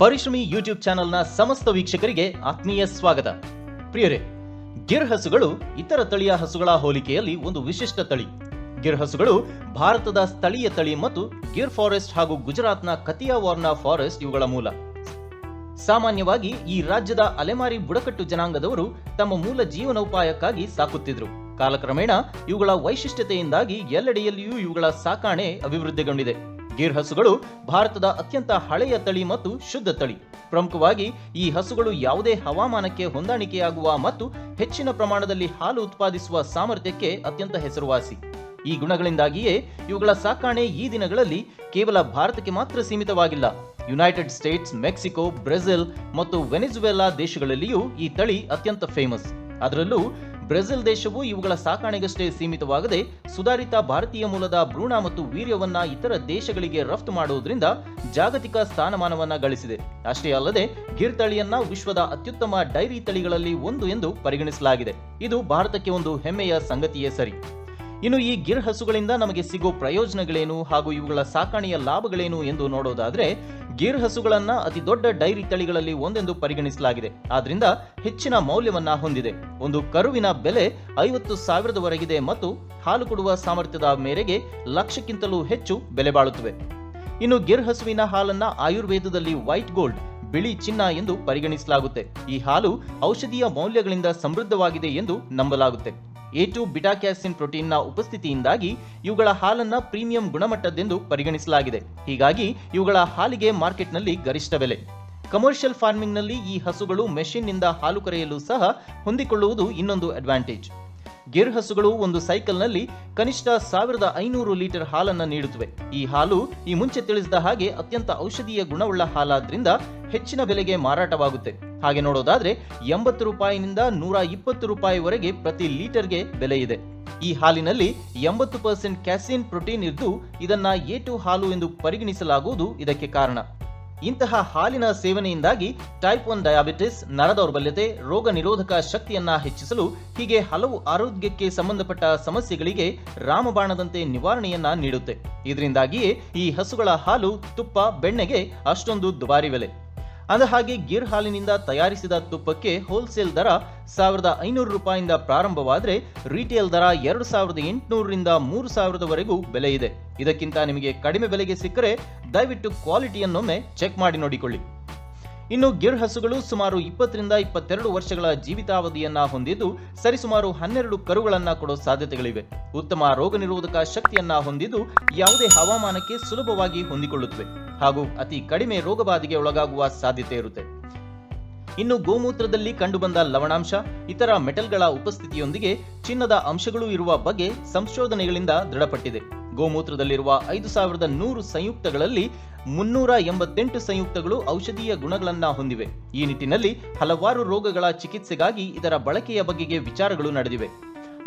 ಪರಿಶ್ರಮಿ YouTube ಚಾನೆಲ್ನ ಸಮಸ್ತ ವೀಕ್ಷಕರಿಗೆ ಆತ್ಮೀಯ ಸ್ವಾಗತ. ಪ್ರಿಯರೇ, ಗಿರ್ ಹಸುಗಳು ಇತರ ತಳಿಯ ಹಸುಗಳ ಹೋಲಿಕೆಯಲ್ಲಿ ಒಂದು ವಿಶಿಷ್ಟ ತಳಿ. ಗಿರ್ ಹಸುಗಳು ಭಾರತದ ಸ್ಥಳೀಯ ತಳಿ ಮತ್ತು ಗಿರ್ ಫಾರೆಸ್ಟ್ ಹಾಗೂ ಗುಜರಾತ್ನ ಕತಿಯಾವಾರ್ನ ಫಾರೆಸ್ಟ್ ಇವುಗಳ ಮೂಲ. ಸಾಮಾನ್ಯವಾಗಿ ಈ ರಾಜ್ಯದ ಅಲೆಮಾರಿ ಬುಡಕಟ್ಟು ಜನಾಂಗದವರು ತಮ್ಮ ಮೂಲ ಜೀವನೋಪಾಯಕ್ಕಾಗಿ ಸಾಕುತ್ತಿದ್ರು. ಕಾಲಕ್ರಮೇಣ ಇವುಗಳ ವೈಶಿಷ್ಟ್ಯತೆಯಿಂದಾಗಿ ಎಲ್ಲೆಡೆಯಲ್ಲಿಯೂ ಇವುಗಳ ಸಾಕಾಣೆ ಅಭಿವೃದ್ಧಿಗೊಂಡಿದೆ. ಗಿರ್ ಹಸುಗಳು ಭಾರತದ ಅತ್ಯಂತ ಹಳೆಯ ತಳಿ ಮತ್ತು ಶುದ್ಧ ತಳಿ. ಪ್ರಮುಖವಾಗಿ ಈ ಹಸುಗಳು ಯಾವುದೇ ಹವಾಮಾನಕ್ಕೆ ಹೊಂದಾಣಿಕೆಯಾಗುವ ಮತ್ತು ಹೆಚ್ಚಿನ ಪ್ರಮಾಣದಲ್ಲಿ ಹಾಲು ಉತ್ಪಾದಿಸುವ ಸಾಮರ್ಥ್ಯಕ್ಕೆ ಅತ್ಯಂತ ಹೆಸರುವಾಸಿ. ಈ ಗುಣಗಳಿಂದಾಗಿಯೇ ಇವುಗಳ ಸಾಕಾಣೆ ಈ ದಿನಗಳಲ್ಲಿ ಕೇವಲ ಭಾರತಕ್ಕೆ ಮಾತ್ರ ಸೀಮಿತವಾಗಿಲ್ಲ. ಯುನೈಟೆಡ್ ಸ್ಟೇಟ್ಸ್, ಮೆಕ್ಸಿಕೋ, ಬ್ರೆಜಿಲ್ ಮತ್ತು ವೆನಿಜುವೆಲಾ ದೇಶಗಳಲ್ಲಿಯೂ ಈ ತಳಿ ಅತ್ಯಂತ ಫೇಮಸ್. ಅದರಲ್ಲೂ ಬ್ರೆಜಿಲ್ ದೇಶವು ಇವುಗಳ ಸಾಕಾಣೆಗಷ್ಟೇ ಸೀಮಿತವಾಗದೆ ಸುಧಾರಿತ ಭಾರತೀಯ ಮೂಲದ ಭ್ರೂಣ ಮತ್ತು ವೀರ್ಯವನ್ನ ಇತರ ದೇಶಗಳಿಗೆ ರಫ್ತು ಮಾಡುವುದರಿಂದ ಜಾಗತಿಕ ಸ್ಥಾನಮಾನವನ್ನ ಗಳಿಸಿದೆ. ಅಷ್ಟೇ ಅಲ್ಲದೆ ಗಿರ್ ತಳಿಯನ್ನ ವಿಶ್ವದ ಅತ್ಯುತ್ತಮ ಡೈರಿ ತಳಿಗಳಲ್ಲಿ ಒಂದು ಎಂದು ಪರಿಗಣಿಸಲಾಗಿದೆ. ಇದು ಭಾರತಕ್ಕೆ ಒಂದು ಹೆಮ್ಮೆಯ ಸಂಗತಿಯೇ ಸರಿ. ಇನ್ನು ಈ ಗಿರ್ ಹಸುಗಳಿಂದ ನಮಗೆ ಸಿಗೋ ಪ್ರಯೋಜನಗಳೇನು ಹಾಗೂ ಇವುಗಳ ಸಾಕಾಣೆಯ ಲಾಭಗಳೇನು ಎಂದು ನೋಡೋದಾದ್ರೆ, ಗಿರ್ ಹಸುಗಳನ್ನ ಅತಿ ದೊಡ್ಡ ಡೈರಿ ತಳಿಗಳಲ್ಲಿ ಒಂದೆಂದು ಪರಿಗಣಿಸಲಾಗಿದೆ. ಆದ್ರಿಂದ ಹೆಚ್ಚಿನ ಮೌಲ್ಯವನ್ನ ಹೊಂದಿದೆ. ಒಂದು ಕರುವಿನ ಬೆಲೆ 50,000ವರೆಗಿದೆ ಮತ್ತು ಹಾಲು ಕೊಡುವ ಸಾಮರ್ಥ್ಯದ ಮೇರೆಗೆ ಲಕ್ಷಕ್ಕಿಂತಲೂ ಹೆಚ್ಚು ಬೆಲೆ ಬಾಳುತ್ತವೆ. ಇನ್ನು ಗಿರ್ ಹಸುವಿನ ಹಾಲನ್ನ ಆಯುರ್ವೇದದಲ್ಲಿ ವೈಟ್ ಗೋಲ್ಡ್, ಬಿಳಿ ಚಿನ್ನ ಎಂದು ಪರಿಗಣಿಸಲಾಗುತ್ತೆ. ಈ ಹಾಲು ಔಷಧೀಯ ಮೌಲ್ಯಗಳಿಂದ ಸಮೃದ್ಧವಾಗಿದೆ ಎಂದು ನಂಬಲಾಗುತ್ತೆ. A2 ಬಿಟಾ ಕ್ಯಾಸಿನ್ ಪ್ರೋಟೀನ್ನ ಉಪಸ್ಥಿತಿಯಿಂದಾಗಿ ಇವುಗಳ ಹಾಲನ್ನ ಪ್ರೀಮಿಯಂ ಗುಣಮಟ್ಟದ್ದೆಂದು ಪರಿಗಣಿಸಲಾಗಿದೆ. ಹೀಗಾಗಿ ಇವುಗಳ ಹಾಲಿಗೆ ಮಾರ್ಕೆಟ್ನಲ್ಲಿ ಗರಿಷ್ಠ ಬೆಲೆ. ಕಮರ್ಷಿಯಲ್ ಫಾರ್ಮಿಂಗ್ನಲ್ಲಿ ಈ ಹಸುಗಳು ಮೆಷಿನ್ನಿಂದ ಹಾಲು ಕರೆಯಲು ಸಹ ಹೊಂದಿಕೊಳ್ಳುವುದು ಇನ್ನೊಂದು ಅಡ್ವಾಂಟೇಜ್. ಗಿರ್ ಹಸುಗಳು ಒಂದು ಸೈಕಲ್ನಲ್ಲಿ ಕನಿಷ್ಠ 1500 ಲೀಟರ್ ಹಾಲನ್ನು ನೀಡುತ್ತವೆ. ಈ ಹಾಲು ಈ ಮುಂಚೆ ತಿಳಿಸಿದ ಹಾಗೆ ಅತ್ಯಂತ ಔಷಧೀಯ ಗುಣವುಳ್ಳ ಹಾಲಾದ್ರಿಂದ ಹೆಚ್ಚಿನ ಬೆಲೆಗೆ ಮಾರಾಟವಾಗುತ್ತೆ. ಹಾಗೆ ನೋಡೋದಾದ್ರೆ 80 ರೂಪಾಯಿನಿಂದ 120 ರೂಪಾಯಿವರೆಗೆ ಪ್ರತಿ ಲೀಟರ್ಗೆ ಬೆಲೆ ಇದೆ. ಈ ಹಾಲಿನಲ್ಲಿ 80% ಕ್ಯಾಸಿನ್ ಪ್ರೋಟೀನ್ ಇದ್ದು ಇದನ್ನ A2 ಹಾಲು ಎಂದು ಪರಿಗಣಿಸಲಾಗುವುದು ಇದಕ್ಕೆ ಕಾರಣ. ಇಂತಹ ಹಾಲಿನ ಸೇವನೆಯಿಂದಾಗಿ ಟೈಪ್ 1 ಡಯಾಬಿಟಿಸ್, ನರದೌರ್ಬಲ್ಯತೆ, ರೋಗ ನಿರೋಧಕ ಶಕ್ತಿಯನ್ನ ಹೆಚ್ಚಿಸಲು ಹೀಗೆ ಹಲವು ಆರೋಗ್ಯಕ್ಕೆ ಸಂಬಂಧಪಟ್ಟ ಸಮಸ್ಯೆಗಳಿಗೆ ರಾಮಬಾಣದಂತೆ ನಿವಾರಣೆಯನ್ನ ನೀಡುತ್ತೆ. ಇದರಿಂದಾಗಿಯೇ ಈ ಹಸುಗಳ ಹಾಲು, ತುಪ್ಪ, ಬೆಣ್ಣೆಗೆ ಅಷ್ಟೊಂದು ದುಬಾರಿ ಬೆಲೆ. ಅಂದಹಾಗೆ ಗಿರ್ ಹಾಲಿನಿಂದ ತಯಾರಿಸಿದ ತುಪ್ಪಕ್ಕೆ ಹೋಲ್ಸೇಲ್ ದರ 1500 ರೂಪಾಯಿಂದ ಪ್ರಾರಂಭವಾದರೆ ರಿಟೇಲ್ ದರ 2800ರಿಂದ 3000ವರೆಗೂ ಬೆಲೆ ಇದೆ. ಇದಕ್ಕಿಂತ ನಿಮಗೆ ಕಡಿಮೆ ಬೆಲೆಗೆ ಸಿಕ್ಕರೆ ದಯವಿಟ್ಟು ಕ್ವಾಲಿಟಿಯನ್ನೊಮ್ಮೆ ಚೆಕ್ ಮಾಡಿ ನೋಡಿಕೊಳ್ಳಿ. ಇನ್ನು ಗಿರ್ ಹಸುಗಳು ಸುಮಾರು 20ರಿಂದ 22 ವರ್ಷಗಳ ಜೀವಿತಾವಧಿಯನ್ನ ಹೊಂದಿದ್ದು ಸರಿಸುಮಾರು 12 ಕರುಗಳನ್ನ ಕೊಡೋ ಸಾಧ್ಯತೆಗಳಿವೆ. ಉತ್ತಮ ರೋಗ ನಿರೋಧಕ ಶಕ್ತಿಯನ್ನ ಹೊಂದಿದ್ದು ಯಾವುದೇ ಹವಾಮಾನಕ್ಕೆ ಸುಲಭವಾಗಿ ಹೊಂದಿಕೊಳ್ಳುತ್ತವೆ ಹಾಗೂ ಅತಿ ಕಡಿಮೆ ರೋಗಬಾಧೆಗೆ ಒಳಗಾಗುವ ಸಾಧ್ಯತೆ ಇರುತ್ತೆ. ಇನ್ನು ಗೋಮೂತ್ರದಲ್ಲಿ ಕಂಡುಬಂದ ಲವಣಾಂಶ, ಇತರ ಮೆಟಲ್ಗಳ ಉಪಸ್ಥಿತಿಯೊಂದಿಗೆ ಚಿನ್ನದ ಅಂಶಗಳು ಇರುವ ಬಗ್ಗೆ ಸಂಶೋಧನೆಗಳಿಂದ ದೃಢಪಟ್ಟಿದೆ. ಗೋಮೂತ್ರದಲ್ಲಿರುವ 5100 ಸಂಯುಕ್ತಗಳಲ್ಲಿ 388 ಸಂಯುಕ್ತಗಳು ಔಷಧೀಯ ಗುಣಗಳನ್ನ ಹೊಂದಿವೆ. ಈ ನಿಟ್ಟಿನಲ್ಲಿ ಹಲವಾರು ರೋಗಗಳ ಚಿಕಿತ್ಸೆಗಾಗಿ ಇದರ ಬಳಕೆಯ ಬಗೆಗೆ ವಿಚಾರಗಳು ನಡೆದಿವೆ.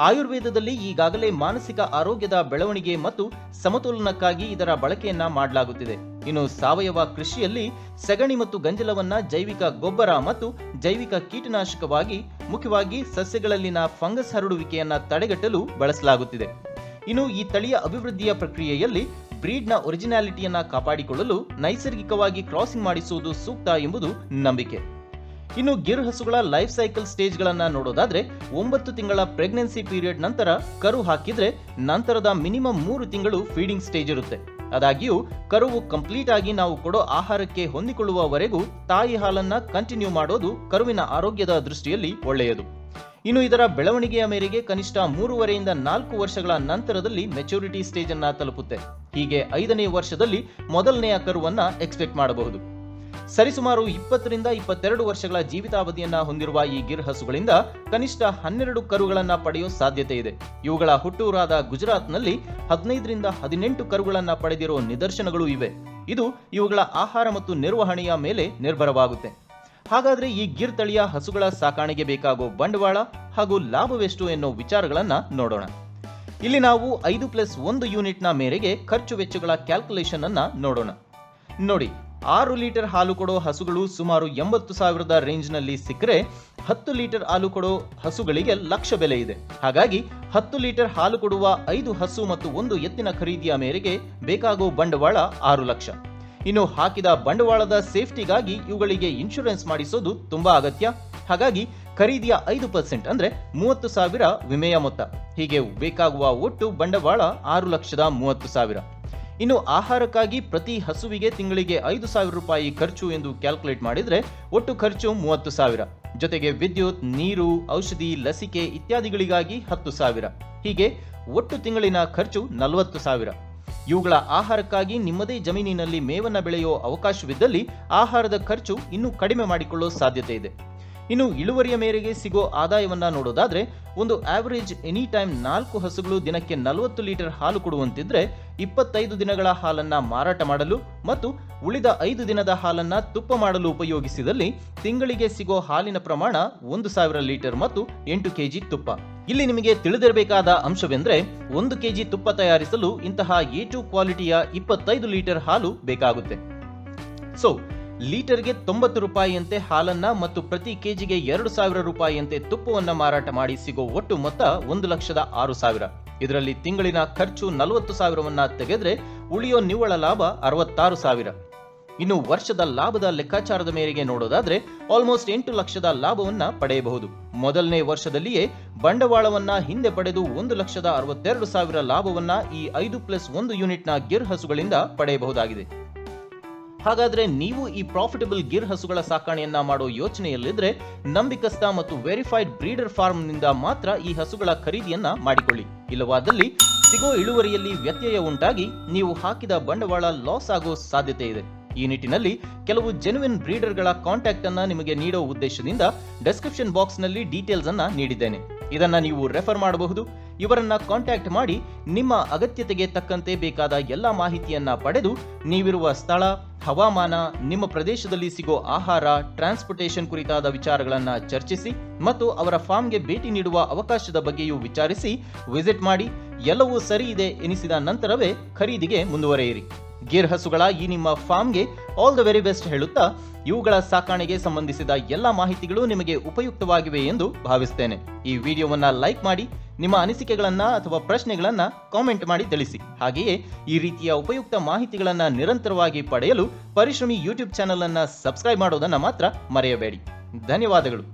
ಆಯುರ್ವೇದದಲ್ಲಿ ಈಗಾಗಲೇ ಮಾನಸಿಕ ಆರೋಗ್ಯದ ಬೆಳವಣಿಗೆ ಮತ್ತು ಸಮತೋಲನಕ್ಕಾಗಿ ಇದರ ಬಳಕೆಯನ್ನ ಮಾಡಲಾಗುತ್ತಿದೆ. ಇನ್ನು ಸಾವಯವ ಕೃಷಿಯಲ್ಲಿ ಸೆಗಣಿ ಮತ್ತು ಗಂಜಲವನ್ನ ಜೈವಿಕ ಗೊಬ್ಬರ ಮತ್ತು ಜೈವಿಕ ಕೀಟನಾಶಕವಾಗಿ, ಮುಖ್ಯವಾಗಿ ಸಸ್ಯಗಳಲ್ಲಿನ ಫಂಗಸ್ ಹರಡುವಿಕೆಯನ್ನ ತಡೆಗಟ್ಟಲು ಬಳಸಲಾಗುತ್ತಿದೆ. ಇನ್ನು ಈ ತಳಿಯ ಅಭಿವೃದ್ಧಿಯ ಪ್ರಕ್ರಿಯೆಯಲ್ಲಿ ಬ್ರೀಡ್ನ ಒರಿಜಿನಾಲಿಟಿಯನ್ನ ಕಾಪಾಡಿಕೊಳ್ಳಲು ನೈಸರ್ಗಿಕವಾಗಿ ಕ್ರಾಸಿಂಗ್ ಮಾಡಿಸುವುದು ಸೂಕ್ತ ಎಂಬುದು ನಂಬಿಕೆ. ಇನ್ನು ಗಿರ್ ಹಸುಗಳ ಲೈಫ್ ಸೈಕಲ್ ಸ್ಟೇಜ್ಗಳನ್ನ ನೋಡೋದಾದ್ರೆ 9 ತಿಂಗಳ ಪ್ರೆಗ್ನೆನ್ಸಿ ಪೀರಿಯಡ್ ನಂತರ ಕರು ಹಾಕಿದ್ರೆ ನಂತರದ ಮಿನಿಮಮ್ 3 ತಿಂಗಳು ಫೀಡಿಂಗ್ ಸ್ಟೇಜ್ ಇರುತ್ತೆ. ಆದಾಗ್ಯೂ ಕರುವು ಕಂಪ್ಲೀಟ್ ಆಗಿ ನಾವು ಕೊಡೋ ಆಹಾರಕ್ಕೆ ಹೊಂದಿಕೊಳ್ಳುವವರೆಗೂ ತಾಯಿ ಹಾಲನ್ನ ಕಂಟಿನ್ಯೂ ಮಾಡೋದು ಕರುವಿನ ಆರೋಗ್ಯದ ದೃಷ್ಟಿಯಲ್ಲಿ ಒಳ್ಳೆಯದು. ಇನ್ನು ಇದರ ಬೆಳವಣಿಗೆಯ ಮೇರೆಗೆ ಕನಿಷ್ಠ 3.5ರಿಂದ 4 ವರ್ಷಗಳ ನಂತರದಲ್ಲಿ ಮೆಚುರಿಟಿ ಸ್ಟೇಜ್ ಅನ್ನ ತಲುಪುತ್ತೆ. ಹೀಗೆ 5ನೇ ವರ್ಷದಲ್ಲಿ ಮೊದಲನೆಯ ಕರುವನ್ನ ಎಕ್ಸ್ಪೆಕ್ಟ್ ಮಾಡಬಹುದು. ಸರಿಸುಮಾರು 20ರಿಂದ 22 ವರ್ಷಗಳ ಜೀವಿತಾವಧಿಯನ್ನ ಹೊಂದಿರುವ ಈ ಗಿರ್ ಹಸುಗಳಿಂದ ಕನಿಷ್ಠ 12 ಕರುಗಳನ್ನ ಪಡೆಯೋ ಸಾಧ್ಯತೆ ಇದೆ. ಇವುಗಳ ಹುಟ್ಟೂರಾದ ಗುಜರಾತ್ನಲ್ಲಿ 15ರಿಂದ 18 ಕರುಗಳನ್ನ ಪಡೆದಿರೋ ನಿದರ್ಶನಗಳು ಇವೆ. ಇದು ಇವುಗಳ ಆಹಾರ ಮತ್ತು ನಿರ್ವಹಣೆಯ ಮೇಲೆ ನಿರ್ಭರವಾಗುತ್ತೆ. ಹಾಗಾದ್ರೆ ಈ ಗಿರ್ ತಳಿಯ ಹಸುಗಳ ಸಾಕಾಣೆಗೆ ಬೇಕಾಗೋ ಬಂಡವಾಳ ಹಾಗೂ ಲಾಭವೆಷ್ಟು ಎನ್ನೋ ವಿಚಾರಗಳನ್ನ ನೋಡೋಣ. ಇಲ್ಲಿ ನಾವು 5+1 ಯೂನಿಟ್ನ ಮೇರೆಗೆ ಖರ್ಚು ವೆಚ್ಚಗಳ ಕ್ಯಾಲ್ಕುಲೇಷನ್ ಅನ್ನ ನೋಡೋಣ. ನೋಡಿ, 6 ಲೀಟರ್ ಹಾಲು ಕೊಡೋ ಹಸುಗಳು ಸುಮಾರು 80,000ದ ರೇಂಜ್ನಲ್ಲಿ ಸಿಕ್ಕರೆ 10 ಲೀಟರ್ ಹಾಲು ಕೊಡೋ ಹಸುಗಳಿಗೆ ಲಕ್ಷ ಬೆಲೆ ಇದೆ. ಹಾಗಾಗಿ 10 ಲೀಟರ್ ಹಾಲು ಕೊಡುವ 5 ಹಸು ಮತ್ತು 1 ಎತ್ತಿನ ಖರೀದಿಯ ಮೇರೆಗೆ ಬೇಕಾಗೋ ಬಂಡವಾಳ 6 ಲಕ್ಷ. ಇನ್ನು ಹಾಕಿದ ಬಂಡವಾಳದ ಸೇಫ್ಟಿಗಾಗಿ ಇವುಗಳಿಗೆ ಇನ್ಶೂರೆನ್ಸ್ ಮಾಡಿಸೋದು ತುಂಬಾ ಅಗತ್ಯ. ಹಾಗಾಗಿ ಖರೀದಿಯ 5% ಅಂದ್ರೆ 30,000 ವಿಮೆಯ ಮೊತ್ತ. ಹೀಗೆ ಬೇಕಾಗುವ ಒಟ್ಟು ಬಂಡವಾಳ 6,30,000. ಇನ್ನು ಆಹಾರಕ್ಕಾಗಿ ಪ್ರತಿ ಹಸುವಿಗೆ ತಿಂಗಳಿಗೆ 5,000 ರೂಪಾಯಿ ಖರ್ಚು ಎಂದು ಕ್ಯಾಲ್ಕುಲೇಟ್ ಮಾಡಿದ್ರೆ ಒಟ್ಟು ಖರ್ಚು 30,000. ಜೊತೆಗೆ ವಿದ್ಯುತ್, ನೀರು, ಔಷಧಿ, ಲಸಿಕೆ ಇತ್ಯಾದಿಗಳಿಗಾಗಿ 10,000. ಹೀಗೆ ಒಟ್ಟು ತಿಂಗಳಿನ ಖರ್ಚು 40,000. ಇವುಗಳ ಆಹಾರಕ್ಕಾಗಿ ನಿಮ್ಮದೇ ಜಮೀನಿನಲ್ಲಿ ಮೇವನ್ನ ಬೆಳೆಯೋ ಅವಕಾಶವಿದ್ದಲ್ಲಿ ಆಹಾರದ ಖರ್ಚು ಇನ್ನೂ ಕಡಿಮೆ ಮಾಡಿಕೊಳ್ಳೋ ಸಾಧ್ಯತೆ ಇದೆ. ಇನ್ನು ಇಳುವರಿಯ ಮೇರೆಗೆ ಸಿಗೋ ಆದಾಯವನ್ನ ನೋಡೋದಾದ್ರೆ ಒಂದು ಆವರೇಜ್ ಎನಿ ಟೈಮ್ 4 ಹಸುಗಳು ದಿನಕ್ಕೆ 40 ಲೀಟರ್ ಹಾಲು ಕೊಡುವಂತಿದ್ರೆ 25 ದಿನಗಳ ಹಾಲನ್ನ ಮಾರಾಟ ಮಾಡಲು ಮತ್ತು ಉಳಿದ 5 ದಿನದ ಹಾಲನ್ನ ತುಪ್ಪ ಮಾಡಲು ಉಪಯೋಗಿಸಿದಲ್ಲಿ ತಿಂಗಳಿಗೆ ಸಿಗೋ ಹಾಲಿನ ಪ್ರಮಾಣ 1,000 ಲೀಟರ್ ಮತ್ತು 8 ಕೆಜಿ ತುಪ್ಪ. ಇಲ್ಲಿ ನಿಮಗೆ ತಿಳಿದಿರಬೇಕಾದ ಅಂಶವೆಂದ್ರೆ 1 ಕೆಜಿ ತುಪ್ಪ ತಯಾರಿಸಲು ಇಂತಹ A2 ಕ್ವಾಲಿಟಿಯ 25 ಲೀಟರ್ ಹಾಲು ಬೇಕಾಗುತ್ತೆ. ಸೊ ಲೀಟರ್ಗೆ 90 ರೂಪಾಯಿಯಂತೆ ಹಾಲನ್ನ ಮತ್ತು ಪ್ರತಿ ಕೆಜಿಗೆ 2,000 ರೂಪಾಯಿಯಂತೆ ತುಪ್ಪವನ್ನ ಮಾರಾಟ ಮಾಡಿ ಸಿಗೋ ಒಟ್ಟು ಮೊತ್ತ 1,06,000. ಇದರಲ್ಲಿ ತಿಂಗಳಿನ ಖರ್ಚು 40,000ವನ್ನ ತೆಗೆದ್ರೆ ಉಳಿಯೋ ನಿವ್ವಳ ಲಾಭ 66,000. ಇನ್ನು ವರ್ಷದ ಲಾಭದ ಲೆಕ್ಕಾಚಾರದ ಮೇರೆಗೆ ನೋಡೋದಾದ್ರೆ ಆಲ್ಮೋಸ್ಟ್ 8 ಲಕ್ಷದ ಲಾಭವನ್ನ ಪಡೆಯಬಹುದು. ಮೊದಲನೇ ವರ್ಷದಲ್ಲಿಯೇ ಬಂಡವಾಳವನ್ನ ಹಿಂದೆ ಪಡೆದು 1,62,000 ಲಾಭವನ್ನ ಈ 5+1 ಯೂನಿಟ್ನ ಗಿರ್ ಹಸುಗಳಿಂದ ಪಡೆಯಬಹುದಾಗಿದೆ. ಹಾಗಾದ್ರೆ ನೀವು ಈ ಪ್ರಾಫಿಟಬಲ್ ಗಿರ್ ಹಸುಗಳ ಸಾಕಣೆಯನ್ನ ಮಾಡೋ ಯೋಚನೆಯಲ್ಲಿದ್ರೆ ನಂಬಿಕಸ್ಥ ಮತ್ತು ವೆರಿಫೈಡ್ ಬ್ರೀಡರ್ ಫಾರ್ಮ್ ನಿಂದ ಮಾತ್ರ ಈ ಹಸುಗಳ ಖರೀದಿಯನ್ನ ಮಾಡಿಕೊಳ್ಳಿ. ಇಲ್ಲವಾದಲ್ಲಿ ಸಿಗೋ ಇಳುವರಿಯಲ್ಲಿ ವ್ಯತ್ಯಯ ಉಂಟಾಗಿ ನೀವು ಹಾಕಿದ ಬಂಡವಾಳ ಲಾಸ್ ಆಗೋ ಸಾಧ್ಯತೆ ಇದೆ. ಈ ನಿಟ್ಟಿನಲ್ಲಿ ಕೆಲವು ಜೆನ್ಯುಯಿನ್ ಬ್ರೀಡರ್ಗಳ ಕಾಂಟ್ಯಾಕ್ಟ್ ಅನ್ನ ನಿಮಗೆ ನೀಡೋ ಉದ್ದೇಶದಿಂದ ಡಿಸ್ಕ್ರಿಪ್ಷನ್ ಬಾಕ್ಸ್ ನಲ್ಲಿ ಡೀಟೇಲ್ಸ್ ಅನ್ನ ನೀಡಿದ್ದೇನೆ. ಇದನ್ನ ನೀವು ರೆಫರ್ ಮಾಡಬಹುದು. ಇವರನ್ನ ಕಾಂಟ್ಯಾಕ್ಟ್ ಮಾಡಿ ನಿಮ್ಮ ಅಗತ್ಯತೆಗೆ ತಕ್ಕಂತೆ ಬೇಕಾದ ಎಲ್ಲಾ ಮಾಹಿತಿಯನ್ನ ಪಡೆದು ನೀವಿರುವ ಸ್ಥಳ, ಹವಾಮಾನ, ನಿಮ್ಮ ಪ್ರದೇಶದಲ್ಲಿ ಸಿಗೋ ಆಹಾರ, ಟ್ರಾನ್ಸ್ಪೋರ್ಟೇಷನ್ ಕುರಿತಾದ ವಿಚಾರಗಳನ್ನ ಚರ್ಚಿಸಿ ಮತ್ತು ಅವರ ಫಾರ್ಮ್ಗೆ ಭೇಟಿ ನೀಡುವ ಅವಕಾಶದ ಬಗ್ಗೆಯೂ ವಿಚಾರಿಸಿ ವಿಸಿಟ್ ಮಾಡಿ ಎಲ್ಲವೂ ಸರಿ ಇದೆ ಎನಿಸಿದ ನಂತರವೇ ಖರೀದಿಗೆ ಮುಂದುವರೆಯಿರಿ. ಗಿರ್ ಹಸುಗಳ ಈ ನಿಮ್ಮ ಫಾರ್ಮ್ಗೆ ಆಲ್ ದ ವೆರಿ ಬೆಸ್ಟ್ ಹೇಳುತ್ತಾ ಇವುಗಳ ಸಾಕಾಣೆಗೆ ಸಂಬಂಧಿಸಿದ ಎಲ್ಲಾ ಮಾಹಿತಿಗಳು ನಿಮಗೆ ಉಪಯುಕ್ತವಾಗಿವೆ ಎಂದು ಭಾವಿಸುತ್ತೇನೆ. ಈ ವಿಡಿಯೋವನ್ನ ಲೈಕ್ ಮಾಡಿ, ನಿಮ್ಮ ಅನಿಸಿಕೆಗಳನ್ನ ಅಥವಾ ಪ್ರಶ್ನೆಗಳನ್ನ ಕಾಮೆಂಟ್ ಮಾಡಿ ತಿಳಿಸಿ. ಹಾಗೆಯೇ ಈ ರೀತಿಯ ಉಪಯುಕ್ತ ಮಾಹಿತಿಗಳನ್ನ ನಿರಂತರವಾಗಿ ಪಡೆಯಲು ಪರಿಶ್ರಮಿ ಯೂಟ್ಯೂಬ್ ಚಾನೆಲ್ ಅನ್ನ ಸಬ್ಸ್ಕ್ರೈಬ್ ಮಾಡೋದನ್ನ ಮಾತ್ರ ಮರೆಯಬೇಡಿ. ಧನ್ಯವಾದಗಳು.